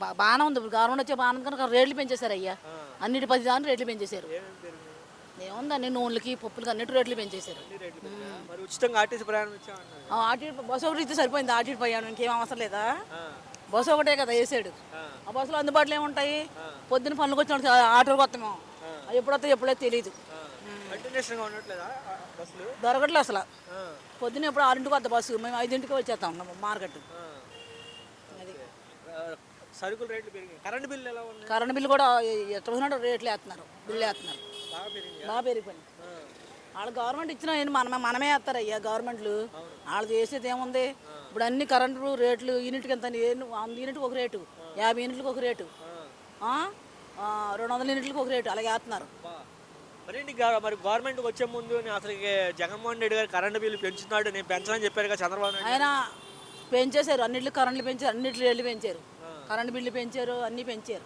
బాగానే ఉంది. ఇప్పుడు గవర్నమెంట్ వచ్చే బాగానే ఉంది కనుక రేట్లు పెంచేశారు అయ్యా. అన్నిటి 10 దాని రేట్లు పెంచేశారు. ఏమేమి పెరిగినాయి? ఏముందని నూనెలకి పప్పులకి అన్నిటి రేట్లు పెంచేశారు. అన్ని రేట్లు పెరిగాయా? మరి ఉచితంగా ఆర్టీసీ ప్రయాణం ఇచ్చామన్నారు. ఆటి బస్సు ఒకటి ఇస్తే సరిపోయింది. ఆటి పోయాను ఇంకేం అవసరం లేదా? ఆ, బస్సు ఒకటే కదా వేసాడు. ఆ, ఆ బస్సులో అందుబాటులో ఏముంటాయి? పొద్దున్న పనులకు వచ్చిన ఆటోకి వస్తాము. అవి ఎప్పుడొస్తాయి ఎప్పుడో తెలియదు. కంటిన్యూషన్గా ఉండట్లేదా ఆ బస్సులు? దొరకట్లే అసలు. ఆ, పొద్దున్న ఎప్పుడు 6ంటికి వద్ద బస్సు, మేము 5ంటికి వచ్చేస్తాం మార్కెట్. ఆ. అది ఆ, సరుకుల రేట్లు పెరిగాయి. కరెంట్ బిల్లు ఎలా ఉంది? కరెంట్ బిల్లు కూడా ఎట్లా ఉన్నాడో రేట్లు వేస్తున్నారు, బిల్లు వేస్తున్నారు. బాగా పెరిగింది. బాగా పెరిగిపోయింది. వాళ్ళు గవర్నమెంట్ ఇచ్చిన మనమే వేస్తారు అయ్యా. గవర్నమెంట్లు వాళ్ళు చేసేది ఏముంది? ఇప్పుడు అన్ని కరెంటు రేట్లు యూనిట్కి ఎంత? 100 యూనిట్కి ఒక రేటు, 50 యూనిట్లకు ఒక రేటు, 200 యూనిట్లకు ఒక రేటు అలాగే వేస్తున్నారు. మరి గవర్నమెంట్కి వచ్చే ముందు అసలు జగన్మోహన్ రెడ్డి గారు కరెంట్ బిల్లు పెంచుతున్నాడు, నేను పెంచనని చెప్పారు కదా చంద్రబాబు నాయుడు. ఆయన పెంచేశారు, అన్నింటికి కరెంట్లు పెంచారు, అన్నింటి రేట్లు పెంచారు, కరెంట్ బిల్లు పెంచారు, అన్నీ పెంచారు.